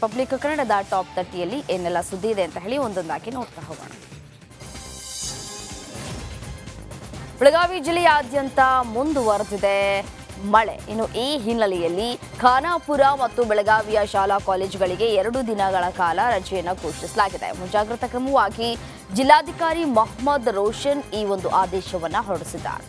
Republic ಕನ್ನಡದ top 30ಯಲ್ಲಿ ಏನೆಲ್ಲ ಸುದ್ದಿ ಇದೆ ಅಂತ ಹೇಳಿ ಒಂದೊಂದಾಗಿ ನೋಡ್ತಾ ಹೋಗೋಣ. ಬೆಳಗಾವಿ ಜಿಲ್ಲೆಯಾದ್ಯಂತ ಮುಂದುವರೆದಿದೆ ಮಳೆ. ಇನ್ನು ಈ ಹಿನ್ನೆಲೆಯಲ್ಲಿ ಖಾನಾಪುರ ಮತ್ತು ಬೆಳಗಾವಿಯ ಶಾಲಾ ಕಾಲೇಜುಗಳಿಗೆ 2 ದಿನಗಳ ಕಾಲ ರಜೆಯನ್ನು ಘೋಷಿಸಲಾಗಿದೆ. ಮುಂಜಾಗ್ರತಾ ಕ್ರಮವಾಗಿ ಜಿಲ್ಲಾಧಿಕಾರಿ ಮೊಹಮ್ಮದ್ ರೋಷನ್ ಈ ಒಂದು ಆದೇಶವನ್ನು ಹೊರಡಿಸಿದ್ದಾರೆ.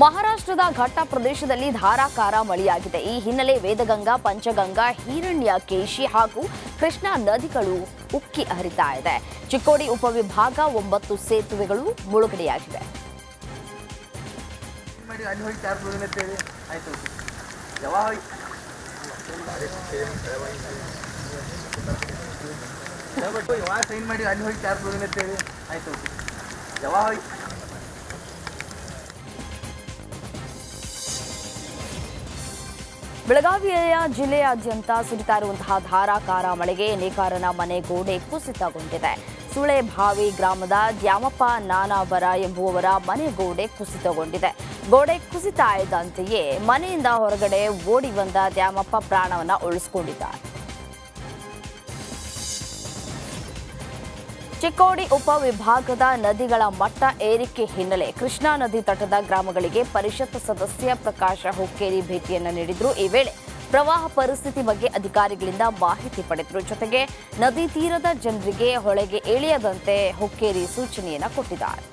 ಮಹಾರಾಷ್ಟ್ರದ ಘಟ್ಟ ಪ್ರದೇಶದಲ್ಲಿ ಧಾರಾಕಾರ ಮಳೆಯಾಗಿದೆ. ಈ ಹಿನ್ನೆಲೆ ವೇದಗಂಗಾ, ಪಂಚಗಂಗಾ, ಹಿರಣ್ಯಕೇಶಿ ಹಾಗೂ ಕೃಷ್ಣಾ ನದಿಗಳು ಉಕ್ಕಿ ಹರಿತಾ ಇದೆ. ಚಿಕ್ಕೋಡಿ ಉಪವಿಭಾಗ 9 ಸೇತುವೆಗಳು ಮುಳುಗಡೆಯಾಗಿವೆ. ಬೆಳಗಾವಿಯ ಜಿಲ್ಲೆಯಾದ್ಯಂತ ಸುರಿತಾ ಇರುವಂತಹ ಧಾರಾಕಾರ ಮಳೆಗೆ ನೇಕಾರನ ಮನೆ ಗೋಡೆ ಕುಸಿತಗೊಂಡಿದೆ. ಸುಳೆಭಾವಿ ಗ್ರಾಮದ ದ್ಯಾಮಪ್ಪ ನಾನಾವರ ಎಂಬುವವರ ಮನೆ ಗೋಡೆ ಕುಸಿತಗೊಂಡಿದೆ. ಗೋಡೆ ಕುಸಿತ ಇದ್ದಂತೆಯೇ ಮನೆಯಿಂದ ಹೊರಗಡೆ ಓಡಿ ಬಂದ ದ್ಯಾಮಪ್ಪ ಪ್ರಾಣವನ್ನ ಉಳಿಸಿಕೊಂಡಿದ್ದಾರೆ. ಚಿಕ್ಕೋಡಿ ಉಪವಿಭಾಗದ ನದಿಗಳ ಮಟ್ಟ ಏರಿಕೆ ಹಿನ್ನೆಲೆ ಕೃಷ್ಣಾ ನದಿ ತಟದ ಗ್ರಾಮಗಳಿಗೆ ಪರಿಷತ್ ಸದಸ್ಯ ಪ್ರಕಾಶ ಹುಕ್ಕೇರಿ ಭೇಟಿಯನ್ನು ನೀಡಿದ್ರು. ಈ ವೇಳೆ ಪ್ರವಾಹ ಪರಿಸ್ಥಿತಿ ಬಗ್ಗೆ ಅಧಿಕಾರಿಗಳಿಂದ ಮಾಹಿತಿ ಪಡೆದರು. ಜೊತೆಗೆ ನದಿ ತೀರದ ಜನರಿಗೆ ಹೊಳೆಗೆ ಇಳಿಯದಂತೆ ಹುಕ್ಕೇರಿ ಸೂಚನೆಯನ್ನ ಕೊಟ್ಟಿದ್ದಾರೆ.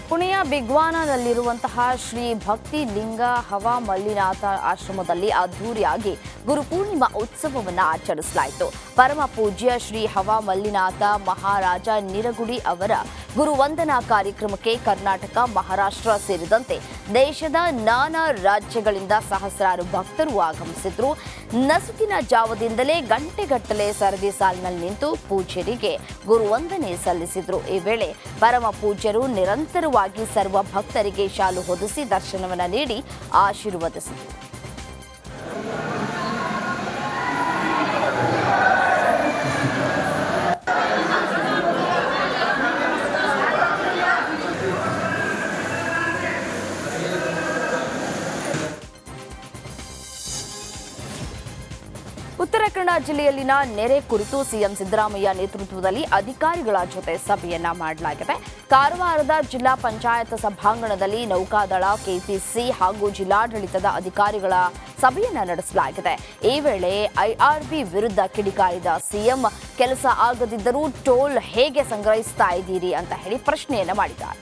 ಪುಣೆಯ ಬಿಗ್ವಾನದಲ್ಲಿರುವಂತಹ ಶ್ರೀ ಭಕ್ತಿ ಲಿಂಗ ಹವಾ ಮಲ್ಲಿನಾಥ ಆಶ್ರಮದಲ್ಲಿ ಅದ್ದೂರಿಯಾಗಿ ಗುರುಪೂರ್ಣಿಮಾ ಉತ್ಸವವನ್ನು ಆಚರಿಸಲಾಯಿತು. ಪರಮ ಪೂಜ್ಯ ಶ್ರೀ ಹವಾ ಮಲ್ಲಿನಾಥ ಮಹಾರಾಜ ನಿರಗುಡಿ ಅವರ ಗುರುವಂದನಾ ಕಾರ್ಯಕ್ರಮಕ್ಕೆ ಕರ್ನಾಟಕ, ಮಹಾರಾಷ್ಟ್ರ ಸೇರಿದಂತೆ ದೇಶದ ನಾನಾ ರಾಜ್ಯಗಳಿಂದ ಸಹಸ್ರಾರು ಭಕ್ತರು ಆಗಮಿಸಿದ್ರು. ನಸುಕಿನ ಜಾವದಿಂದಲೇ ಗಂಟೆಗಟ್ಟಲೆ ಸರದಿ ಸಾಲಿನಲ್ಲಿ ನಿಂತು ಪೂಜ್ಯರಿಗೆ ಗುರುವಂದನೆ ಸಲ್ಲಿಸಿದ್ರು. ಈ ವೇಳೆ ಪರಮ ಪೂಜ್ಯರು ನಿರಂತರವಾಗಿ ಸರ್ವ ಭಕ್ತರಿಗೆ ಶಾಲು ಹೊದಿಸಿ ದರ್ಶನವನ್ನ ನೀಡಿ ಆಶೀರ್ವದಿಸಿದರು. ಉತ್ತರ ಕನ್ನಡ ಜಿಲ್ಲೆಯಲ್ಲಿನ ನೆರೆ ಕುರಿತು ಸಿಎಂ ಸಿದ್ದರಾಮಯ್ಯ ನೇತೃತ್ವದಲ್ಲಿ ಅಧಿಕಾರಿಗಳ ಜೊತೆ ಸಭೆಯನ್ನ ಮಾಡಲಾಗಿದೆ. ಕಾರವಾರದ ಜಿಲ್ಲಾ ಪಂಚಾಯತ್ ಸಭಾಂಗಣದಲ್ಲಿ ನೌಕಾದಳ, ಕೆಪಿಸಿ ಹಾಗೂ ಜಿಲ್ಲಾಡಳಿತದ ಅಧಿಕಾರಿಗಳ ಸಭೆಯನ್ನ ನಡೆಸಲಾಗಿದೆ. ಈ ವೇಳೆ ಐಆರ್ಬಿ ವಿರುದ್ಧ ಕಿಡಿಕಾರಿದ ಸಿಎಂ, ಕೆಲಸ ಆಗದಿದ್ದರೂ ಟೋಲ್ ಹೇಗೆ ಸಂಗ್ರಹಿಸ್ತಾ ಇದ್ದೀರಿ ಅಂತ ಹೇಳಿ ಪ್ರಶ್ನೆಯನ್ನ ಮಾಡಿದ್ದಾರೆ.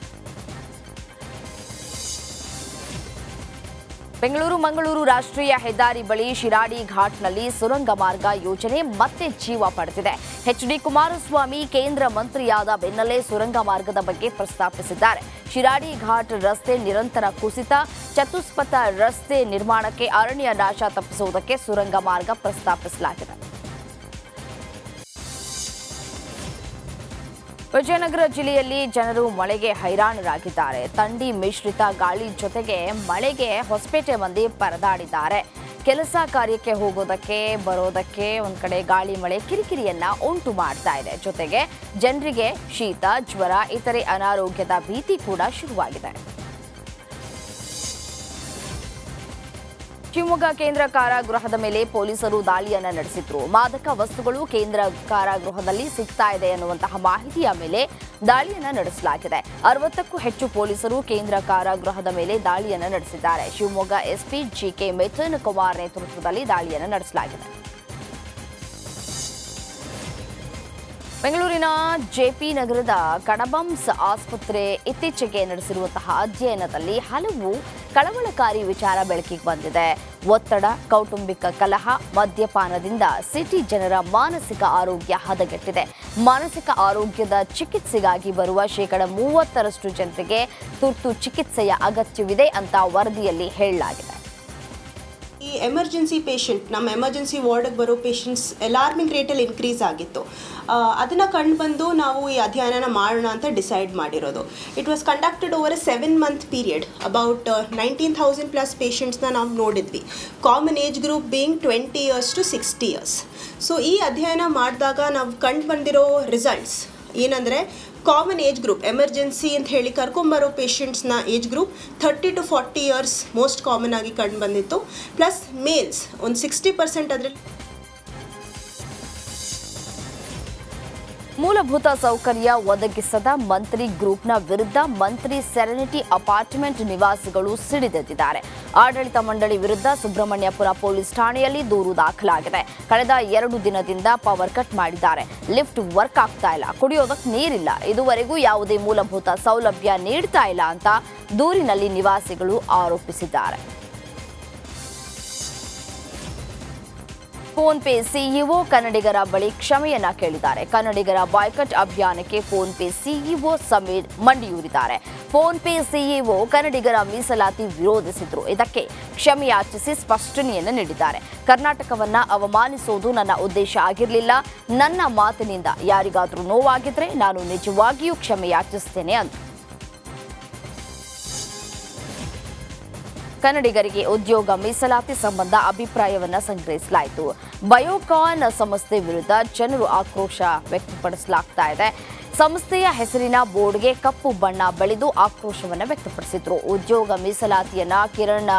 ಬೆಂಗಳೂರು ಮಂಗಳೂರು ರಾಷ್ಟ್ರೀಯ ಹೆದ್ದಾರಿ ಬಳಿ ಶಿರಾಡಿ ಘಾಟ್ನಲ್ಲಿ ಸುರಂಗ ಮಾರ್ಗ ಯೋಜನೆ ಮತ್ತೆ ಜೀವ ಪಡೆದಿದೆ. ಎಚ್ಡಿ ಕುಮಾರಸ್ವಾಮಿ ಕೇಂದ್ರ ಮಂತ್ರಿಯಾದ ಬೆನ್ನಲ್ಲೇ ಸುರಂಗ ಮಾರ್ಗದ ಬಗ್ಗೆ ಪ್ರಸ್ತಾಪಿಸಿದ್ದಾರೆ. ಶಿರಾಡಿ ಘಾಟ್ ರಸ್ತೆ ನಿರಂತರ ಕುಸಿತ, ಚತುಷ್ಪಥ ರಸ್ತೆ ನಿರ್ಮಾಣಕ್ಕೆ ಅರಣ್ಯ ನಾಶ ತಪ್ಪಿಸುವುದಕ್ಕೆ ಸುರಂಗ ಮಾರ್ಗ ಪ್ರಸ್ತಾಪಿಸಲಾಗಿದೆ. ವಿಜಯನಗರ ಜಿಲ್ಲೆಯಲ್ಲಿ ಜನರು ಮಳೆಗೆ ಹೈರಾಣರಾಗಿದ್ದಾರೆ. ಥಂಡಿ ಮಿಶ್ರಿತ ಗಾಳಿ ಜೊತೆಗೆ ಮಳೆಗೆ ಹೊಸಪೇಟೆ ಮಂದಿ ಪರದಾಡಿದ್ದಾರೆ. ಕೆಲಸ ಕಾರ್ಯಕ್ಕೆ ಹೋಗೋದಕ್ಕೆ ಬರೋದಕ್ಕೆ ಒಂದ್ ಕಡೆ ಗಾಳಿ ಮಳೆ ಕಿರಿಕಿರಿಯನ್ನ ಉಂಟು ಮಾಡ್ತಾ ಇದೆ. ಜೊತೆಗೆ ಜನರಿಗೆ ಶೀತ, ಜ್ವರ, ಇತರೆ ಅನಾರೋಗ್ಯದ ಭೀತಿ ಕೂಡ ಶುರುವಾಗಿದೆ. ಶಿವಮೊಗ್ಗ ಕೇಂದ್ರ ಕಾರಾಗೃಹದ ಮೇಲೆ ಪೊಲೀಸರು ದಾಳಿಯನ್ನ ನಡೆಸಿದ್ರು. ಮಾದಕ ವಸ್ತುಗಳು ಕೇಂದ್ರ ಕಾರಾಗೃಹದಲ್ಲಿ ಸಿಗ್ತಾ ಇದೆ ಎನ್ನುವಂತಹ ಮಾಹಿತಿಯ ಮೇಲೆ ದಾಳಿಯನ್ನ ನಡೆಸಲಾಗಿದೆ. 60ಕ್ಕೂ ಹೆಚ್ಚು ಪೊಲೀಸರು ಕೇಂದ್ರ ಕಾರಾಗೃಹದ ಮೇಲೆ ದಾಳಿಯನ್ನ ನಡೆಸಿದ್ದಾರೆ. ಶಿವಮೊಗ್ಗ ಎಸ್ಪಿ ಜಿಕೆ ಮಿಥುನ್ ಕುಮಾರ್ ನೇತೃತ್ವದಲ್ಲಿ ದಾಳಿಯನ್ನ ನಡೆಸಲಾಗಿದೆ. ಬೆಂಗಳೂರಿನ ಜೆಪಿ ನಗರದ ಕಡಬಂಸ್ ಆಸ್ಪತ್ರೆ ಇತ್ತೀಚೆಗೆ ನಡೆಸಿರುವಂತಹ ಅಧ್ಯಯನದಲ್ಲಿ ಹಲವು ಕಳವಳಕಾರಿ ವಿಚಾರ ಬೆಳಕಿಗೆ ಬಂದಿದೆ. ಒತ್ತಡ, ಕೌಟುಂಬಿಕ ಕಲಹ, ಮದ್ಯಪಾನದಿಂದ ಸಿಟಿ ಜನರ ಮಾನಸಿಕ ಆರೋಗ್ಯ ಹದಗೆಟ್ಟಿದೆ. ಮಾನಸಿಕ ಆರೋಗ್ಯದ ಚಿಕಿತ್ಸೆಗಾಗಿ ಬರುವ 30% ಜನರಿಗೆ ತುರ್ತು ಚಿಕಿತ್ಸೆಯ ಅಗತ್ಯವಿದೆ ಅಂತ ವರದಿಯಲ್ಲಿ ಹೇಳಲಾಗಿದೆ. ಈ ಎಮರ್ಜೆನ್ಸಿ ಪೇಷಂಟ್, ನಮ್ಮ ಎಮರ್ಜೆನ್ಸಿ ವಾರ್ಡ್ಗೆ ಬರೋ ಪೇಷಂಟ್ಸ್ ಅಲಾರ್ಮಿಂಗ್ ರೇಟಲ್ಲಿ ಇನ್ಕ್ರೀಸ್ ಆಗಿತ್ತು. ಅದನ್ನು ಕಂಡು ಬಂದು ನಾವು ಈ ಅಧ್ಯಯನ ಮಾಡೋಣ ಅಂತ ಡಿಸೈಡ್ ಮಾಡಿರೋದು. It was conducted over A 7-month period. About 19,000+ ಪೇಷಂಟ್ಸ್ನ ನಾವು ನೋಡಿದ್ವಿ. Common age group being 20 years to 60 years. So ಈ ಅಧ್ಯಯನ ಮಾಡಿದಾಗ ನಾವು ಕಂಡು ಬಂದಿರೋ ರಿಸಲ್ಟ್ಸ್ ಏನಂದರೆ, ಕಾಮನ್ ಏಜ್ ಗ್ರೂಪ್ ಎಮರ್ಜೆನ್ಸಿ ಅಂತ ಹೇಳಿ ಕರ್ಕೊಂಬರೋ ಪೇಷಂಟ್ಸ್ನ age group 30 to 40 years most common ಆಗಿ ಕಂಡು ಬಂದಿತ್ತು. ಪ್ಲಸ್ ಮೇಲ್ಸ್ ಒಂದು 60% ಅದರಲ್ಲಿ. ಮೂಲಭೂತ ಸೌಕರ್ಯ ಒದಗಿಸದ ಮಂತ್ರಿ ಗ್ರೂಪ್ನ ವಿರುದ್ಧ ಮಂತ್ರಿ ಸೆರೆನಿಟಿ ಅಪಾರ್ಟ್ಮೆಂಟ್ ನಿವಾಸಿಗಳು ಸಿಡಿದೆದ್ದಿದ್ದಾರೆ. ಆಡಳಿತ ಮಂಡಳಿ ವಿರುದ್ಧ ಸುಬ್ರಹ್ಮಣ್ಯಪುರ ಪೊಲೀಸ್ ಠಾಣೆಯಲ್ಲಿ ದೂರು ದಾಖಲಾಗಿದೆ. ಕಳೆದ 2 ದಿನದಿಂದ ಪವರ್ ಕಟ್ ಮಾಡಿದ್ದಾರೆ. ಲಿಫ್ಟ್ ವರ್ಕ್ ಆಗ್ತಾ ಇಲ್ಲ, ಕುಡಿಯೋದಕ್ಕೆ ನೀರಿಲ್ಲ, ಇದುವರೆಗೂ ಯಾವುದೇ ಮೂಲಭೂತ ಸೌಲಭ್ಯ ನೀಡ್ತಾ ಇಲ್ಲ ಅಂತ ದೂರಿನಲ್ಲಿ ನಿವಾಸಿಗಳು ಆರೋಪಿಸಿದ್ದಾರೆ. ಫೋನ್ ಪೇ ಸಿಇಒ ಕನ್ನಡಿಗರ ಬಳಿ ಕ್ಷಮೆಯನ್ನ ಕೇಳಿದ್ದಾರೆ. ಕನ್ನಡಿಗರ ಬಾಯ್ಕಟ್ ಅಭಿಯಾನಕ್ಕೆ ಫೋನ್ ಪೇ ಸಿಇಒ ಸಮೀರ್ ಮಂಡಿಯೂರಿದ್ದಾರೆ. ಫೋನ್ ಪೇ ಸಿಇಒ ಕನ್ನಡಿಗರ ಮೀಸಲಾತಿ ವಿರೋಧಿಸಿದ್ರು. ಇದಕ್ಕೆ ಕ್ಷಮೆಯಾಚಿಸಿ ಸ್ಪಷ್ಟನೆಯನ್ನು ನೀಡಿದ್ದಾರೆ. ಕರ್ನಾಟಕವನ್ನ ಅವಮಾನಿಸೋದು ನನ್ನ ಉದ್ದೇಶ ಆಗಿರಲಿಲ್ಲ. ನನ್ನ ಮಾತಿನಿಂದ ಯಾರಿಗಾದ್ರೂ ನೋವಾಗಿದ್ರೆ ನಾನು ನಿಜವಾಗಿಯೂ ಕ್ಷಮೆಯಾಚಿಸ್ತೇನೆ ಅಂತ. ಕನ್ನಡಿಗರಿಗೆ ಉದ್ಯೋಗ ಮೀಸಲಾತಿ ಸಂಬಂಧ ಅಭಿಪ್ರಾಯವನ್ನು ಸಂಗ್ರಹಿಸಲಾಯಿತು. ಬಯೋಕಾನ್ ಸಂಸ್ಥೆ ವಿರುದ್ಧ ಜನರು ಆಕ್ರೋಶ ವ್ಯಕ್ತಪಡಿಸಲಾಗ್ತಾ ಇದೆ. ಸಂಸ್ಥೆಯ ಹೆಸರಿನ ಬೋರ್ಡ್ಗೆ ಕಪ್ಪು ಬಣ್ಣ ಬಳಿದು ಆಕ್ರೋಶವನ್ನು ವ್ಯಕ್ತಪಡಿಸಿದ್ರು. ಉದ್ಯೋಗ ಮೀಸಲಾತಿಯನ್ನ ಕಿರಣ್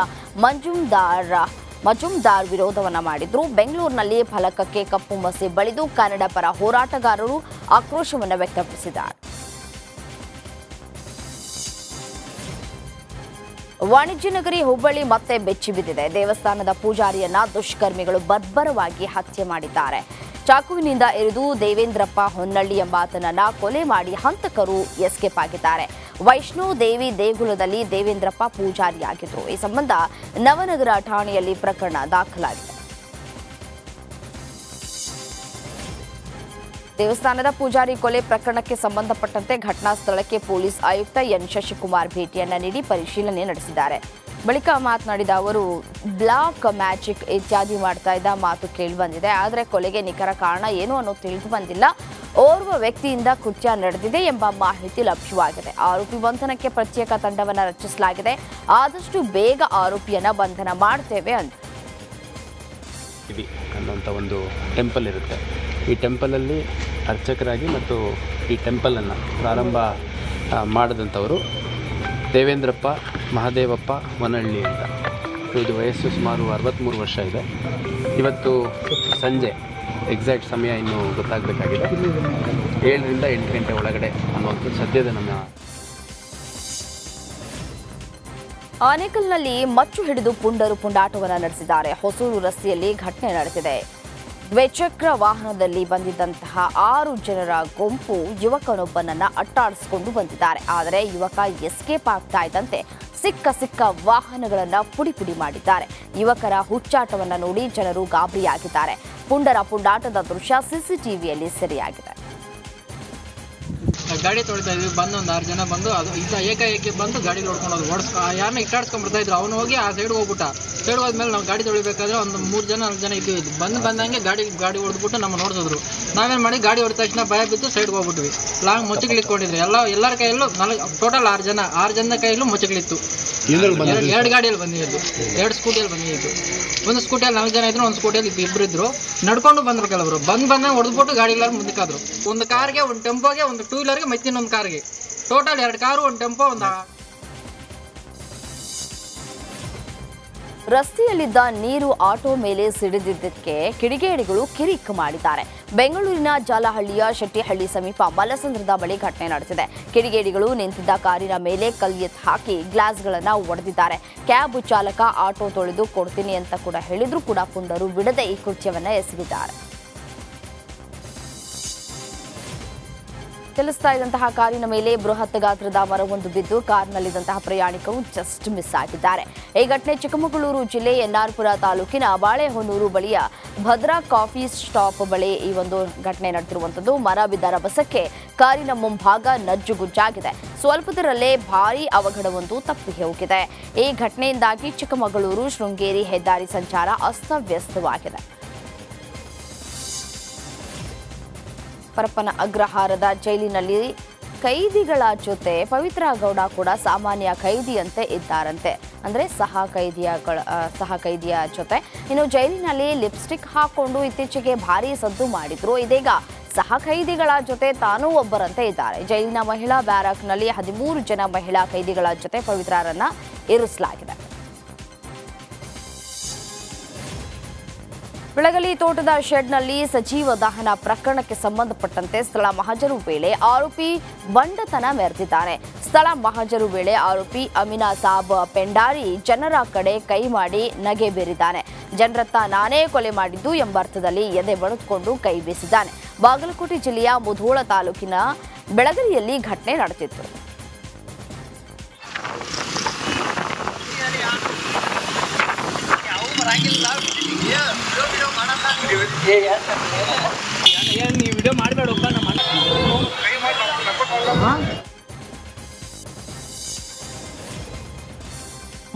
ಮಜುಮ್ದಾರ್ ವಿರೋಧವನ್ನ ಮಾಡಿದ್ರು. ಬೆಂಗಳೂರಿನಲ್ಲಿ ಫಲಕಕ್ಕೆ ಕಪ್ಪು ಮಸಿ ಬಳಿದು ಕನ್ನಡ ಪರ ಹೋರಾಟಗಾರರು ಆಕ್ರೋಶವನ್ನು ವ್ಯಕ್ತಪಡಿಸಿದ್ದಾರೆ. ವಾಣಿಜ್ಯ ನಗರಿ ಹುಬ್ಬಳ್ಳಿ ಮತ್ತೆ ಬೆಚ್ಚಿಬಿದ್ದಿದೆ. ದೇವಸ್ಥಾನದ ಪೂಜಾರಿಯನ್ನ ದುಷ್ಕರ್ಮಿಗಳು ಬರ್ಬರವಾಗಿ ಹತ್ಯೆ ಮಾಡಿದ್ದಾರೆ. ಚಾಕುವಿನಿಂದ ಇರಿದು ದೇವೇಂದ್ರಪ್ಪ ಹೊನ್ನಳ್ಳಿ ಎಂಬಾತನನ್ನ ಕೊಲೆ ಮಾಡಿ ಹಂತಕರು ಎಸ್ಕೇಪ್ ಆಗಿದ್ದಾರೆ. ವೈಷ್ಣೋ ದೇವಿ ದೇಗುಲದಲ್ಲಿ ದೇವೇಂದ್ರಪ್ಪ ಪೂಜಾರಿಯಾಗಿದ್ರು. ಈ ಸಂಬಂಧ ನವನಗರ ಠಾಣೆಯಲ್ಲಿ ಪ್ರಕರಣ ದಾಖಲಾಗಿದೆ. ದೇವಸ್ಥಾನದ ಪೂಜಾರಿ ಕೊಲೆ ಪ್ರಕರಣಕ್ಕೆ ಸಂಬಂಧಪಟ್ಟಂತೆ ಘಟನಾ ಸ್ಥಳಕ್ಕೆ ಪೊಲೀಸ್ ಆಯುಕ್ತ ಎನ್ ಶಶಿಕುಮಾರ್ ಭೇಟಿಯನ್ನ ನೀಡಿ ಪರಿಶೀಲನೆ ನಡೆಸಿದ್ದಾರೆ. ಬಳಿಕ ಮಾತನಾಡಿದ ಅವರು, ಬ್ಲಾಕ್ ಮ್ಯಾಜಿಕ್ ಇತ್ಯಾದಿ ಮಾಡ್ತಾ ಇದ್ದ ಮಾತು ಕೇಳಿ ಬಂದಿದೆ. ಆದರೆ ಕೊಲೆಗೆ ನಿಖರ ಕಾರಣ ಏನು ಅನ್ನೋದು ತಿಳಿದು ಬಂದಿಲ್ಲ. ಓರ್ವ ವ್ಯಕ್ತಿಯಿಂದ ಕೃತ್ಯ ನಡೆದಿದೆ ಎಂಬ ಮಾಹಿತಿ ಲಭ್ಯವಾಗಿದೆ. ಆರೋಪಿ ಬಂಧನಕ್ಕೆ ಪ್ರತ್ಯೇಕ ತಂಡವನ್ನು ರಚಿಸಲಾಗಿದೆ. ಆದಷ್ಟು ಬೇಗ ಆರೋಪಿಯನ್ನ ಬಂಧನ ಮಾಡ್ತೇವೆ ಅಂತ. ಅನ್ನೋಂಥ ಒಂದು ಟೆಂಪಲ್ ಇರುತ್ತೆ. ಈ ಟೆಂಪಲಲ್ಲಿ ಅರ್ಚಕರಾಗಿ ಮತ್ತು ಈ ಟೆಂಪಲನ್ನು ಪ್ರಾರಂಭ ಮಾಡಿದಂಥವರು ದೇವೇಂದ್ರಪ್ಪ ಮಹಾದೇವಪ್ಪ ಹೊನ್ನಳ್ಳಿ ಅಂತ. ಇದು ವಯಸ್ಸು ಸುಮಾರು 63 ವರ್ಷ ಇದೆ. ಇವತ್ತು ಸಂಜೆ ಎಕ್ಸಾಕ್ಟ್ ಸಮಯ ಇನ್ನೂ ಗೊತ್ತಾಗಬೇಕಾಗಿದೆ. 7 ರಿಂದ 8 ಗಂಟೆ ಒಳಗಡೆ ಅನ್ನುವಂಥದ್ದು ಸದ್ಯದ ನಮ್ಮ. ಆನೇಕಲ್ನಲ್ಲಿ ಮಚ್ಚು ಹಿಡಿದು ಪುಂಡರು ಪುಂಡಾಟವನ್ನು ನಡೆಸಿದ್ದಾರೆ. ಹೊಸೂರು ರಸ್ತೆಯಲ್ಲಿ ಘಟನೆ ನಡೆದಿದೆ. ದ್ವಿಚಕ್ರ ವಾಹನದಲ್ಲಿ ಬಂದಿದ್ದಂತಹ 6 ಜನರ ಗುಂಪು ಯುವಕನೊಬ್ಬನನ್ನ ಅಟ್ಟಾಡಿಸಿಕೊಂಡು ಬಂದಿದ್ದಾರೆ. ಆದರೆ ಯುವಕ ಎಸ್ಕೇಪ್ ಆಗ್ತಾ ಇದ್ದಂತೆ ಸಿಕ್ಕ ವಾಹನಗಳನ್ನು ಪುಡಿ ಮಾಡಿದ್ದಾರೆ. ಯುವಕರ ಹುಚ್ಚಾಟವನ್ನು ನೋಡಿ ಜನರು ಗಾಬರಿಯಾಗಿದ್ದಾರೆ. ಪುಂಡರ ಪುಂಡಾಟದ ದೃಶ್ಯ ಸಿಸಿಟಿವಿಯಲ್ಲಿ ಸೆರೆಯಾಗಿದೆ. ಗಾಡಿ ತೊಳಿತಾ ಇದ್ವಿ, ಬಂದು ಒಂದು 6 ಜನ ಬಂದು ಅದು ಏಕಾಏಕಿ ಬಂದು ಗಾಡಿ ಹೊಡ್ಕೊಂಡು ಯಾರನ್ನ ಇಟ್ಟಾಡ್ಸ್ಕೊಂಡ್ ಬರ್ತಾ ಇದ್ರು. ಅವನು ಹೋಗಿ ಆ ಸೈಡ್ ಹೋಗ್ಬಿಟ್ಟ. ಸೈಡ್ ಹೋದ್ಮೇಲೆ ನಾವು ಗಾಡಿ ತೊಳಿಬೇಕಾದ್ರೆ ಒಂದು 3 ಜನ 4 ಜನ ಇದ್ವಿ. ಬಂದಂಗೆ ಗಾಡಿ ಹೊಡೆದ್ಬಿಟ್ಟು ನಮ್ಮ ನೋಡಿದ್ರು. ನಾವೇನ್ ಮಾಡಿ ಗಾಡಿ ಹೊಡೆದ ತಕ್ಷಣ ಭಯ ಬಿದ್ದು ಸೈಡ್ಗೆ ಹೋಗ್ಬಿಟ್ವಿ. ಲಾಂಗ್ ಮುಚ್ಚಗಳಿಟ್ಕೊಂಡಿದ್ರು. ಎಲ್ಲರ ಕೈಯಲ್ಲೂ ಟೋಟಲ್ 6 ಜನದ ಕೈಯಲ್ಲೂ ಮುಚ್ಚಗಳಿತ್ತು. 2 ಗಾಡಿಯಲ್ಲಿ ಬಂದಿದ್ದು, 2 ಸ್ಕೂಟಿಯಲ್ಲಿ ಬಂದಿದ್ದು. ಒಂದು ಸ್ಕೂಟಿಯಲ್ಲಿ 4 ಜನ ಇದ್ರು, ಒಂದು ಸ್ಕೂಟಿಯಲ್ಲಿ 2 ಇದ್ರು. ನಡ್ಕೊಂಡು ಬಂದ್ರು ಕೆಲವರು. ಬಂದಂಗೆ ಹೊಡೆದ್ಬಿಟ್ಟು ಗಾಡಿ ಎಲ್ಲರೂ ಮುಂದಕ್ಕಾದ್ರು. ಒಂದು ಕಾರ್ಗೆ, ಒಂದು ಟೆಂಪೋಗೆ, ಒಂದು 2 ವೀಲರ್ಗೆ, ಮತ್ತಿನ್ನೊಂದು ಕಾರ್ಗೆ. ಟೋಟಲ್ 2 ಕಾರು, ಒಂದು ಟೆಂಪೋ, ಒಂದು. ರಸ್ತೆಯಲ್ಲಿದ್ದ ನೀರು ಆಟೋ ಮೇಲೆ ಸಿಡಿದಿದ್ದಕ್ಕೆ ಕಿಡಿಗೇಡಿಗಳು ಕಿರಿಕ್ ಮಾಡಿದ್ದಾರೆ. ಬೆಂಗಳೂರಿನ ಜಾಲಹಳ್ಳಿಯ ಶೆಟ್ಟಿಹಳ್ಳಿ ಸಮೀಪ ಮಲ್ಲಸಂದ್ರದ ಬಳಿ ಘಟನೆ ನಡೆದಿದೆ. ಕಿಡಿಗೇಡಿಗಳು ನಿಂತಿದ್ದ ಕಾರಿನ ಮೇಲೆ ಕಲ್ಲೆತ್ತು ಹಾಕಿ ಗ್ಲಾಸ್ಗಳನ್ನು ಒಡೆದಿದ್ದಾರೆ. ಕ್ಯಾಬ್ ಚಾಲಕ ಆಟೋ ತೊಳೆದು ಕೊಡ್ತೀನಿ ಅಂತ ಕೂಡ ಹೇಳಿದ್ರು ಕೂಡ ಪುಂಡರು ಬಿಡದೆ ಈ ಕೃತ್ಯವನ್ನು ಎಸಗಿದ್ದಾರೆ. ಚಲಿಸ್ತಾ ಇದ್ದಂತಹ ಕಾರಿನ ಮೇಲೆ ಬೃಹತ್ ಗಾತ್ರದ ಮರವೊಂದು ಬಿದ್ದು ಕಾರ್ನಲ್ಲಿದ್ದಂತಹ ಪ್ರಯಾಣಿಕರು ಜಸ್ಟ್ ಮಿಸ್ ಆಗಿದ್ದಾರೆ. ಈ ಘಟನೆ ಚಿಕ್ಕಮಗಳೂರು ಜಿಲ್ಲೆ ಎನ್ಆರ್ಪುರ ತಾಲೂಕಿನ ಬಾಳೆಹೊನ್ನೂರು ಬಳಿಯ ಭದ್ರಾ ಕಾಫಿ ಸ್ಟಾಪ್ ಬಳಿ ಈ ಒಂದು ಘಟನೆ ನಡೆದಿರುವಂತದ್ದು. ಮರ ಬಿದ್ದ ರಭಸಕ್ಕೆ ಕಾರಿನ ಮುಂಭಾಗ ನಜ್ಜುಗುಜ್ಜಾಗಿದೆ. ಸ್ವಲ್ಪದರಲ್ಲೇ ಭಾರೀ ಅವಘಡವೊಂದು ತಪ್ಪಿ ಹೋಗಿದೆ. ಈ ಘಟನೆಯಿಂದಾಗಿ ಚಿಕ್ಕಮಗಳೂರು ಶೃಂಗೇರಿ ಹೆದ್ದಾರಿ ಸಂಚಾರ ಅಸ್ತವ್ಯಸ್ತವಾಗಿದೆ. ಪರಪ್ಪನ ಅಗ್ರಹಾರದ ಜೈಲಿನಲ್ಲಿ ಕೈದಿಗಳ ಜೊತೆ ಪವಿತ್ರ ಗೌಡ ಕೂಡ ಸಾಮಾನ್ಯ ಕೈದಿಯಂತೆ ಇದ್ದಾರಂತೆ. ಅಂದರೆ ಸಹ ಕೈದಿಯ ಜೊತೆ. ಇನ್ನು ಜೈಲಿನಲ್ಲಿ ಲಿಪ್ಸ್ಟಿಕ್ ಹಾಕೊಂಡು ಇತ್ತೀಚೆಗೆ ಭಾರೀ ಸದ್ದು ಮಾಡಿದ್ರು. ಇದೀಗ ಸಹ ಕೈದಿಗಳ ಜೊತೆ ತಾನೂ ಒಬ್ಬರಂತೆ ಇದ್ದಾರೆ. ಜೈಲಿನ ಮಹಿಳಾ ಬ್ಯಾರಕ್ನಲ್ಲಿ 13 ಜನ ಮಹಿಳಾ ಕೈದಿಗಳ ಜೊತೆ ಪವಿತ್ರರನ್ನ ಇರಿಸಲಾಗಿದೆ. ಬೆಳಗಲಿ ತೋಟದ ಶೆಡ್ನಲ್ಲಿ ಸಜೀವ ದಹನ ಪ್ರಕರಣಕ್ಕೆ ಸಂಬಂಧಪಟ್ಟಂತೆ ಸ್ಥಳ ಮಹಜರು ವೇಳೆ ಆರೋಪಿ ಬಂಡತನ ಮೆರೆದಿದ್ದಾನೆ. ಸ್ಥಳ ಮಹಜರು ವೇಳೆ ಆರೋಪಿ ಅಮಿನಾ ಸಾಬ್ ಪೆಂಡಾರಿ ಜನರ ಕಡೆ ಕೈ ಮಾಡಿ ನಗೆ ಬೀರಿದ್ದಾನೆ. ಜನರತ್ತ ನಾನೇ ಕೊಲೆ ಮಾಡಿದ್ದು ಎಂಬರ್ಥದಲ್ಲಿ ಎದೆ ಬಡಿದುಕೊಂಡು ಕೈ ಬೀಸಿದ್ದಾನೆ. ಬಾಗಲಕೋಟೆ ಜಿಲ್ಲೆಯ ಮುಧೋಳ ತಾಲೂಕಿನ ಬೆಳಗಲಿಯಲ್ಲಿ ಘಟನೆ ನಡೆದಿತ್ತು.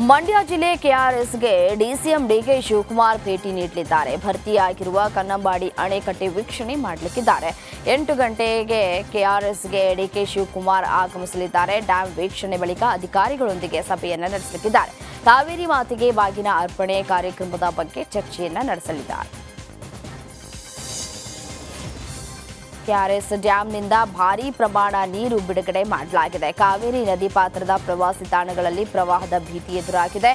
ಮಂಡ್ಯ ಜಿಲ್ಲೆ ಕೆಆರ್ಎಸ್ಗೆ ಡಿಸಿಎಂ ಡಿಕೆ ಶಿವಕುಮಾರ್ ಭೇಟಿ ನೀಡಲಿದ್ದಾರೆ. ಭರ್ತಿಯಾಗಿರುವ ಕನ್ನಂಬಾಡಿ ಅಣೆಕಟ್ಟೆ ವೀಕ್ಷಣೆ ಮಾಡಲಿದ್ದಾರೆ. 8 ಗಂಟೆಗೆ ಕೆಆರ್ಎಸ್ಗೆ ಡಿಕೆ ಶಿವಕುಮಾರ್ ಆಗಮಿಸಲಿದ್ದಾರೆ. ಡ್ಯಾಂ ವೀಕ್ಷಣೆ ಬಳಿಕ ಅಧಿಕಾರಿಗಳೊಂದಿಗೆ ಸಭೆಯನ್ನು ನಡೆಸಲಿದ್ದಾರೆ. ಕಾವೇರಿ ಮಾತೆಗೆ ಬಾಗಿನ ಅರ್ಪಣೆ ಕಾರ್ಯಕ್ರಮದ ಬಗ್ಗೆ ಚರ್ಚೆಯನ್ನ ನಡೆಸಲಿದ್ದಾರೆ. ಕೆಆರ್ಎಸ್ ಡ್ಯಾಂನಿಂದ ಭಾರೀ ಪ್ರಮಾಣ ನೀರು ಬಿಡುಗಡೆ ಮಾಡಲಾಗಿದೆ. ಕಾವೇರಿ ನದಿ ಪಾತ್ರದ ಪ್ರವಾಸಿ ತಾಣಗಳಲ್ಲಿ ಪ್ರವಾಹದ ಭೀತಿ ಎದುರಾಗಿದೆ.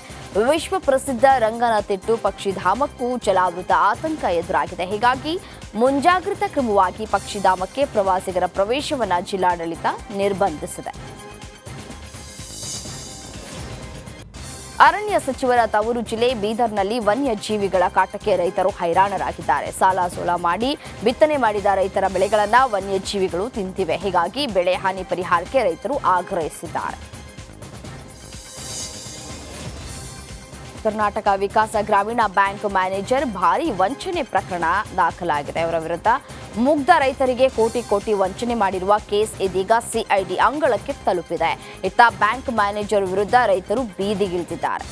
ವಿಶ್ವ ಪ್ರಸಿದ್ಧ ರಂಗನತಿಟ್ಟು ಪಕ್ಷಿಧಾಮಕ್ಕೂ ಜಲಾವೃತ ಆತಂಕ ಎದುರಾಗಿದೆ. ಹೀಗಾಗಿ ಮುಂಜಾಗ್ರತಾ ಕ್ರಮವಾಗಿ ಪಕ್ಷಿಧಾಮಕ್ಕೆ ಪ್ರವಾಸಿಗರ ಪ್ರವೇಶವನ್ನು ಜಿಲ್ಲಾಡಳಿತ ನಿರ್ಬಂಧಿಸಿದೆ. ಅರಣ್ಯ ಸಚಿವರ ತವರು ಜಿಲ್ಲೆ ಬೀದರ್ನಲ್ಲಿ ವನ್ಯಜೀವಿಗಳ ಕಾಟಕ್ಕೆ ರೈತರು ಹೈರಾಣರಾಗಿದ್ದಾರೆ. ಸಾಲ ಸೋಲ ಮಾಡಿ ಬಿತ್ತನೆ ಮಾಡಿದ ರೈತರ ಬೆಳೆಗಳನ್ನು ವನ್ಯಜೀವಿಗಳು ತಿಂತಿವೆ. ಹೀಗಾಗಿ ಬೆಳೆ ಹಾನಿ ಪರಿಹಾರಕ್ಕೆ ರೈತರು ಆಗ್ರಹಿಸಿದ್ದಾರೆ. ಕರ್ನಾಟಕ ವಿಕಾಸ ಗ್ರಾಮೀಣ ಬ್ಯಾಂಕ್ ಮ್ಯಾನೇಜರ್ ಭಾರೀ ವಂಚನೆ ಪ್ರಕರಣ ದಾಖಲಾಗಿದೆ. ಅವರ ವಿರುದ್ಧ ಮುಗ್ಧ ರೈತರಿಗೆ ಕೋಟಿ ವಂಚನೆ ಮಾಡಿರುವ ಕೇಸ್ ಇದೀಗ ಸಿಐಡಿ ಅಂಗಳಕ್ಕೆ ತಲುಪಿದೆ. ಇತ್ತ ಬ್ಯಾಂಕ್ ಮ್ಯಾನೇಜರ್ ವಿರುದ್ಧ ರೈತರು ಬೀದಿಗಿಳಿದಿದ್ದಾರೆ.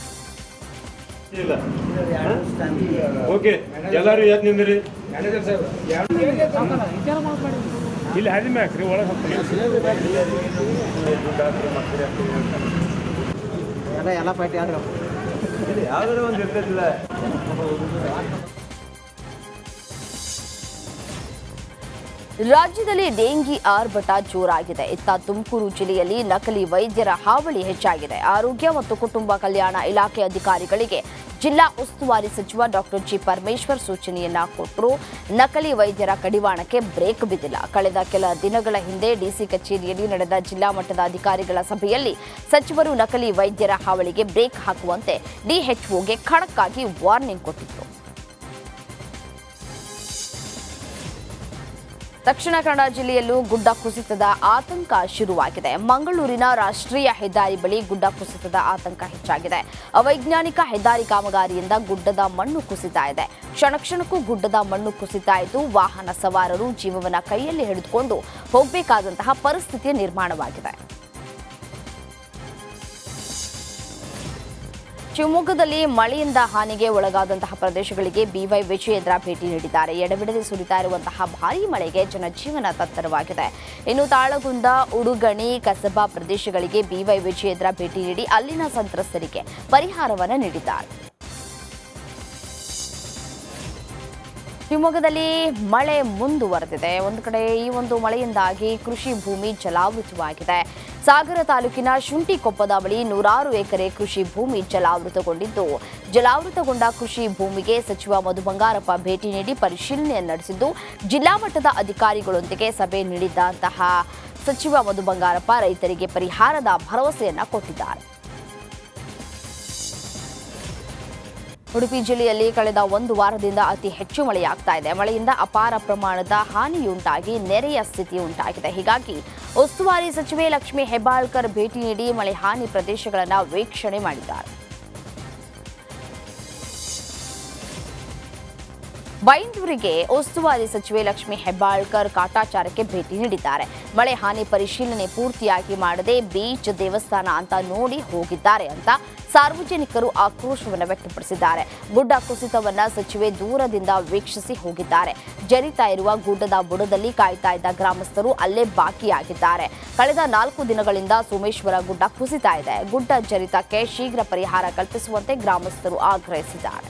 ರಾಜ್ಯದಲ್ಲಿ ಡೆಂಗಿ ಆರ್ಭಟ ಜೋರಾಗಿದೆ. ಇತ್ತ ತುಮಕೂರು ಜಿಲ್ಲೆಯಲ್ಲಿ ನಕಲಿ ವೈದ್ಯರ ಹಾವಳಿ ಹೆಚ್ಚಾಗಿದೆ. ಆರೋಗ್ಯ ಮತ್ತು ಕುಟುಂಬ ಕಲ್ಯಾಣ ಇಲಾಖೆ ಅಧಿಕಾರಿಗಳಿಗೆ ಜಿಲ್ಲಾ ಉಸ್ತುವಾರಿ ಸಚಿವ ಡಾಕ್ಟರ್ ಜಿ ಪರಮೇಶ್ವರ್ ಸೂಚನೆಯನ್ನ ಕೊಟ್ಟರು. ನಕಲಿ ವೈದ್ಯರ ಕಡಿವಾಣಕ್ಕೆ ಬ್ರೇಕ್ ಬಿದ್ದಿಲ್ಲ. ಕಳೆದ ಕೆಲ ದಿನಗಳ ಹಿಂದೆ ಡಿಸಿ ಕಚೇರಿಯಲ್ಲಿ ನಡೆದ ಜಿಲ್ಲಾ ಮಟ್ಟದ ಅಧಿಕಾರಿಗಳ ಸಭೆಯಲ್ಲಿ ಸಚಿವರು ನಕಲಿ ವೈದ್ಯರ ಹಾವಳಿಗೆ ಬ್ರೇಕ್ ಹಾಕುವಂತೆ ಡಿಎಚ್ಒಗೆ ಖಡಕ್ ಆಗಿ ವಾರ್ನಿಂಗ್ ಕೊಟ್ಟಿದ್ರು. ದಕ್ಷಿಣ ಕನ್ನಡ ಜಿಲ್ಲೆಯಲ್ಲೂ ಗುಡ್ಡ ಕುಸಿತದ ಆತಂಕ ಶುರುವಾಗಿದೆ. ಮಂಗಳೂರಿನ ರಾಷ್ಟ್ರೀಯ ಹೆದ್ದಾರಿ ಬಳಿ ಗುಡ್ಡ ಕುಸಿತದ ಆತಂಕ ಹೆಚ್ಚಾಗಿದೆ. ಅವೈಜ್ಞಾನಿಕ ಹೆದ್ದಾರಿ ಕಾಮಗಾರಿಯಿಂದ ಗುಡ್ಡದ ಮಣ್ಣು ಕುಸಿತಾ ಇದೆ. ಕ್ಷಣಕ್ಕೂ ಗುಡ್ಡದ ಮಣ್ಣು ಕುಸಿತಾ ಇದ್ದು ವಾಹನ ಸವಾರರು ಜೀವವನ್ನ ಕೈಯಲ್ಲಿ ಹಿಡಿದುಕೊಂಡು ಹೋಗಬೇಕಾದಂತಹ ಪರಿಸ್ಥಿತಿ ನಿರ್ಮಾಣವಾಗಿದೆ. ಶಿವಮೊಗ್ಗದಲ್ಲಿ ಮಳೆಯಿಂದ ಹಾನಿಗೆ ಒಳಗಾದಂತಹ ಪ್ರದೇಶಗಳಿಗೆ ಬಿವೈ ವಿಜಯೇಂದ್ರ ಭೇಟಿ ನೀಡಿದ್ದಾರೆ. ಎಡಬಿಡದೆ ಸುರಿತಾ ಇರುವಂತಹ ಭಾರೀ ಮಳೆಗೆ ಜನಜೀವನ ತತ್ತರವಾಗಿದೆ. ಇನ್ನು ತಾಳಗುಂದ, ಉಡುಗಣಿ, ಕಸಬಾ ಪ್ರದೇಶಗಳಿಗೆ ಬಿವೈ ವಿಜಯೇಂದ್ರ ಭೇಟಿ ನೀಡಿ ಅಲ್ಲಿನ ಸಂತ್ರಸ್ತರಿಗೆ ಪರಿಹಾರವನ್ನು ನೀಡಿದ್ದಾರೆ. ಶಿವಮೊಗ್ಗದಲ್ಲಿ ಮಳೆ ಮುಂದುವರೆದಿದೆ. ಒಂದು ಕಡೆ ಈ ಒಂದು ಮಳೆಯಿಂದಾಗಿ ಕೃಷಿ ಭೂಮಿ ಜಲಾವೃತವಾಗಿದೆ. ಸಾಗರ ತಾಲೂಕಿನ ಶುಂಠಿಕೊಪ್ಪದ ಬಳಿ 100 ಎಕರೆ ಕೃಷಿ ಭೂಮಿ ಜಲಾವೃತಗೊಂಡಿದ್ದು, ಜಲಾವೃತಗೊಂಡ ಕೃಷಿ ಭೂಮಿಗೆ ಸಚಿವ ಮಧು ಬಂಗಾರಪ್ಪ ಭೇಟಿ ನೀಡಿ ಪರಿಶೀಲನೆ ನಡೆಸಿದ್ದು, ಜಿಲ್ಲಾ ಮಟ್ಟದ ಅಧಿಕಾರಿಗಳೊಂದಿಗೆ ಸಭೆ ನೀಡಿದಂತಹ ಸಚಿವ ಮಧು ಬಂಗಾರಪ್ಪ ರೈತರಿಗೆ ಪರಿಹಾರದ ಭರವಸೆಯನ್ನ ಕೊಟ್ಟಿದ್ದಾರೆ. ಉಡುಪಿ ಜಿಲ್ಲೆಯಲ್ಲಿ ಕಳೆದ ಒಂದು ವಾರದಿಂದ ಅತಿ ಹೆಚ್ಚು ಮಳೆಯಾಗ್ತಾ ಇದೆ. ಮಳೆಯಿಂದ ಅಪಾರ ಪ್ರಮಾಣದ ಹಾನಿಯುಂಟಾಗಿ ನೆರೆಯ ಸ್ಥಿತಿ ಉಂಟಾಗಿದೆ. ಹೀಗಾಗಿ ಉಸ್ತುವಾರಿ ಸಚಿವೆ ಲಕ್ಷ್ಮೀ ಹೆಬ್ಬಾಳ್ಕರ್ ಭೇಟಿ ನೀಡಿ ಮಳೆ ಹಾನಿ ಪ್ರದೇಶಗಳನ್ನು ವೀಕ್ಷಣೆ ಮಾಡಿದ್ದಾರೆ. ಬೈಂದೂರಿಗೆ ಉಸ್ತುವಾರಿ ಸಚಿವೆ ಲಕ್ಷ್ಮೀ ಹೆಬ್ಬಾಳ್ಕರ್ ಕಾಟಾಚಾರಕ್ಕೆ ಭೇಟಿ ನೀಡಿದ್ದಾರೆ. ಮಳೆ ಹಾನಿ ಪರಿಶೀಲನೆ ಪೂರ್ತಿಯಾಗಿ ಮಾಡದೆ ಬೀಚ್ ದೇವಸ್ಥಾನ ಅಂತ ನೋಡಿ ಹೋಗಿದ್ದಾರೆ ಅಂತ ಸಾರ್ವಜನಿಕರು ಆಕ್ರೋಶವನ್ನು ವ್ಯಕ್ತಪಡಿಸಿದ್ದಾರೆ. ಗುಡ್ಡ ಕುಸಿತವನ್ನ ಸಚಿವೆ ದೂರದಿಂದ ವೀಕ್ಷಿಸಿ ಹೋಗಿದ್ದಾರೆ. ಜರಿತಾ ಇರುವ ಗುಡ್ಡದ ಬುಡದಲ್ಲಿ ಕಾಯ್ತಾ ಇದ್ದ ಗ್ರಾಮಸ್ಥರು ಅಲ್ಲೇ ಬಾಕಿಯಾಗಿದ್ದಾರೆ. ಕಳೆದ 4 ದಿನಗಳಿಂದ ಸೋಮೇಶ್ವರ ಗುಡ್ಡ ಕುಸಿತಾ ಇದೆ. ಗುಡ್ಡ ಜರಿತಕ್ಕೆ ಶೀಘ್ರ ಪರಿಹಾರ ಕಲ್ಪಿಸುವಂತೆ ಗ್ರಾಮಸ್ಥರು ಆಗ್ರಹಿಸಿದ್ದಾರೆ.